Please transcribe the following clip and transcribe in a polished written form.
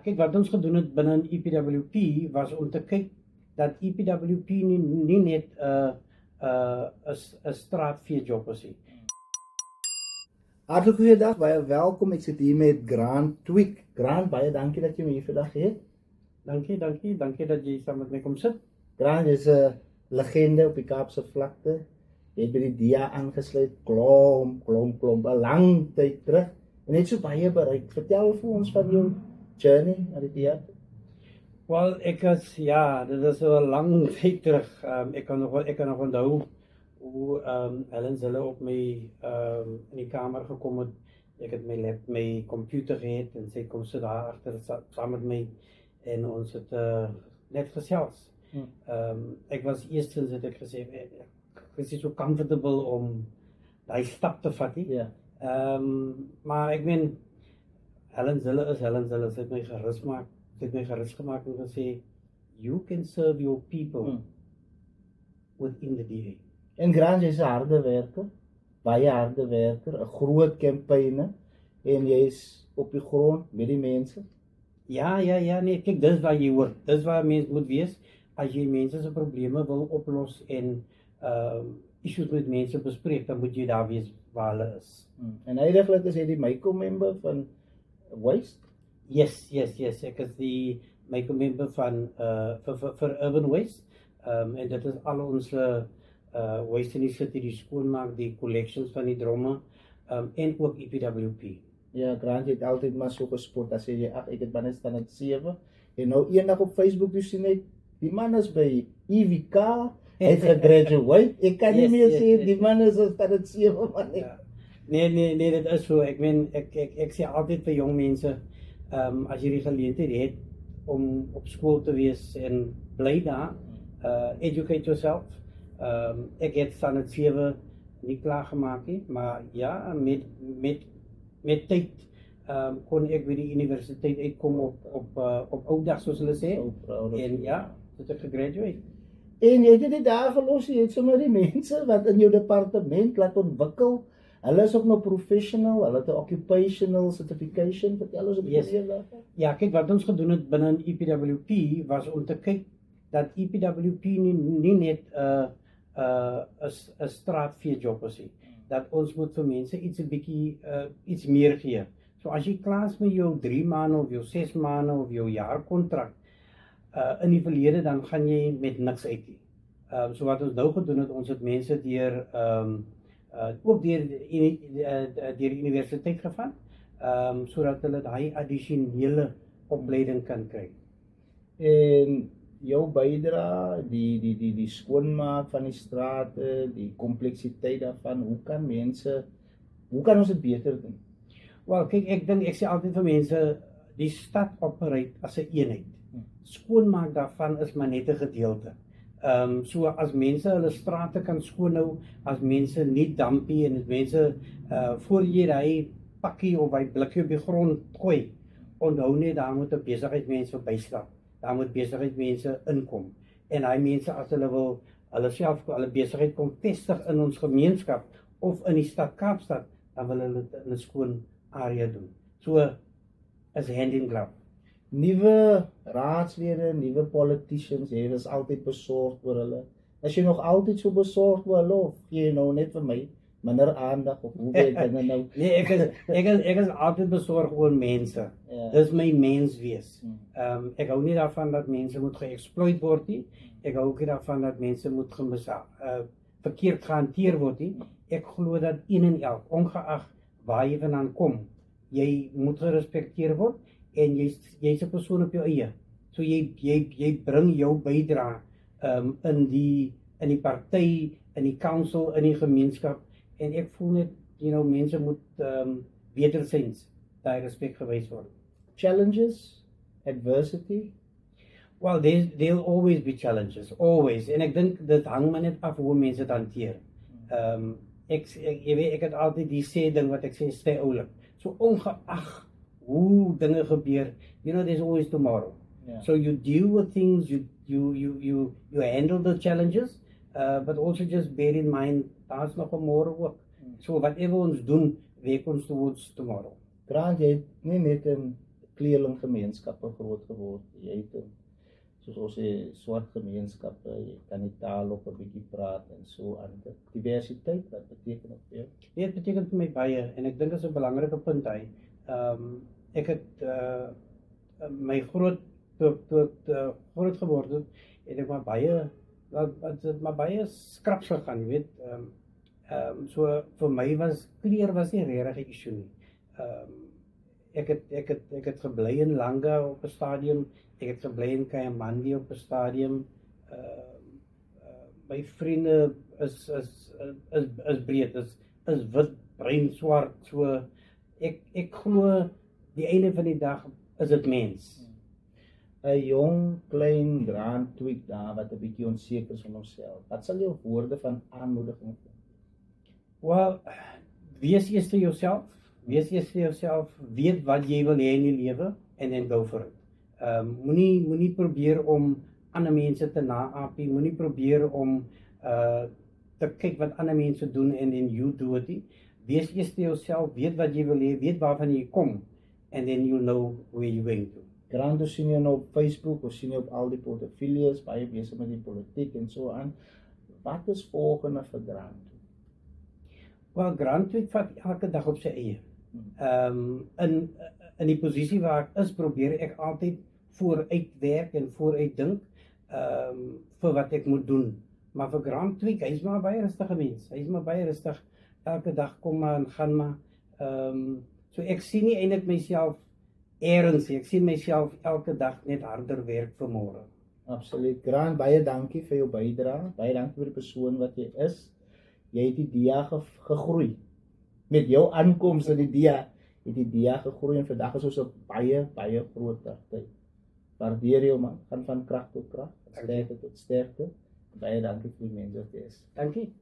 Kijk, wat ons gedoen het binnen EPWP was om te kijken dat EPWP niet net een straatveejob is. Hartelijk goeiedag, baie welkom. Ik zit hier met Grant Twig. Grant, baie dankie dat je me hier vandaag hebt. Dankie dat je samen met mij komt zitten. Grant is een legende op die Kaapse vlakte. Je hebt bij die dia aangesluit, klomp, een lang tijd terug. En net zo baie bereikt. Vertel voor ons van jouw journey naar die theater. Wel, dit is een lang tijd terug. Ik kan nog onthouden hoe Helen Zille op mij in die kamer gekomen. Ik heb mijn computer gehad en zij komt ze daar achter samen met mij. En ons het net gesels. Ik was eerst sinds dat ik gezegd ik is zo comfortable om die stap te vatten. Ja. Maar ik ben Helen Zille is Helen Zille. Ze heeft mij gerust gemaakt en gezegd, you can serve your people within the DA. En Grant is een harde werker, baie harde werker, een groot campaigner. En jy is op die grond met die mensen. Ja, nee, kijk, dat is waar je hoort. Dat is waar mensen moet wees. Als je mensen zijn problemen wil oplossen en issues met mensen bespreekt, dan moet je daar wees waar hulle is. En eigenlijk is hy die MICO-member van Waste? Yes. Ik is die MICO-member van voor Urban Waste. En dat is al onze waste in die city, die schoonmaak, die collections van die dromme en ook EPWP. Ja, Grant het altyd maar so gespot, as jy, ag, ek het maar net staan het 7. En nou eendag op Facebook dus sien ek, die man is by EVK, hy het gegraduate, ek kan nie meer sê, die man is staan het 7, man. Ja. Nee, dat is zo. Ik ben, ik zeg altijd bij jong mensen, als je die gelegenheid hebt om op school te wees en blij daar, educate yourself. Ik heb staan het 7 niet klaargemaakt, maar ja, met tijd kon ik bij de universiteit uitkomen op ouddag, zoals ze zeggen. En ja, toen heb ik gegradueerd. En jy het dit daar gelos, jy het sommer die mense wat in jou departement laat ontwikkel. Hulle is ook nou professional, hulle het 'n occupational certification, vertel ons 'n bietjie daarvan. Ja, kijk, wat ons gedoen het binnen EPWP was om te kijken dat EPWP niet net een straatveejob is. Dat ons moet voor mensen iets meer geven. So als je klaar is met jouw 3 maanden of jouw 6 maanden of jouw jaarcontract in die verleden, dan ga je met niks uit. So wat ons nou gedoen het, ons het mensen die ook door de universiteit gegaan, zodat hulle die additionele opleiding kan krijgen. En jou bydrae, die skoonmaak van die strate, die kompleksiteit daarvan, hoe kan ons dit beter doen? Wel, kijk, ik zeg altijd voor mensen, die stad opereert als een eenheid. Schoonmaak daarvan is maar net een gedeelte. So as mense hulle strate kan skoonhou, as mense nie dampie en as mense voor jy daai pakkie of daai blikkie op die grond gooi, onthou net daar moet 'n besigheidsmens verbystap. Daar moet besigheidsmense inkom. En daai mense as hulle wil hulle besigheid kom vestig in ons gemeenskap of in die stad Kaapstad, dan wil hulle dit in 'n skoon area doen. So is hand in glove. Nuwe raadslede, nuwe politicians, jy is altyd besorgd oor hulle. As jy nog altyd so besorgd oor hulle, of jy nou net vir my minder aandag, of hoe weet jy nou? Nee, ek is altyd besorgd oor mense. Ja. Dis my menswees. Ek hou nie daarvan dat mense moet geëxploit word nie. Ek hou ook nie daarvan dat mense moet verkeerd gehanteer word nie. Ek glo dat een en elk, ongeag waar jy vandaan kom, jy moet gerespekteer word. En jy's 'n persoon op jou eie. So jy bring jou bydrae in die party, in die council, in die gemeenskap en ek voel net, mense moet wederzins daai respek gewys word. Challenges, adversity. Well, there'll always be challenges, always. En ek dink dit hang maar net af hoe mense dit hanteer. Ek het altyd die sê ding wat ek sê, stay oulik. So ongeag hoe dinge gebeur, there's always tomorrow. Yeah. So you deal with things, you handle the challenges, but also just bear in mind, daar's nog 'n môre ook. So whatever ons doen, werk ons towards tomorrow. Grant, jy het nie net in kleerlinggemeenskappe groot geword. Jy het soos ons sê swart gemeenskappe, jy kan die taal op 'n bietjie praat en so aan. Diversiteit, wat beteken dit vir jou? Dit beteken vir my baie en ek dink dit is 'n belangrike punt hy. Ek het my groot groot geword het ek maar baie skraps gegaan, jy weet. So vir my was kleur was nie regtig 'n issue nie. Ek het gebly in Langa op 'n stadium, ek het gebly in Kayamandi op 'n stadium. My vriende is breed, is wit, bruin, swart, so ek glo die einde van die dag is dit mens. 'n Jong, klein Grant Twig daar wat 'n bietjie onseker is van homself. Wat sal jou woorde van aanmoediging wees? Wel, wees eers vir jouself. Weet wat jy wil hê in die lewe en then go for it. Moenie probeer om ander mense te naap nie. Moenie probeer om te kyk wat ander mense doen en then you do it nie. Wees eers vir jouself, weet wat jy wil hê, weet waarvan jy kom and then you know where you're going to. Grant, ons sien jou nou op Facebook, ons sien jou op al die portefeuilles, baie besig met die politiek en so aan. Wat is volgende vir Grant? Wel, Grant vat elke dag op sy eie. In die posisie waar ek is, probeer ek altyd vooruitwerk en vooruitdink vir wat ek moet doen. Maar vir Grant hy is maar baie rustige mens. Hy is maar baie rustig. Elke dag kom maar en gaan maar. So ek sien nie eintlik myself eers nie. Ek sien myself elke dag net harder werk vir môre. Absoluut. Grant, baie dankie vir jou bydrae. Baie dankie vir die persoon wat jy is. Jy het die DIA gegroei. Met jou aankoms in die DIA het die DIA gegroei en vandag is ons op baie groot partij. Waardeer jou man, gaan van krag tot krag, sterkte tot sterkte. Baie dankie vir die mense wat jy is. Dankie.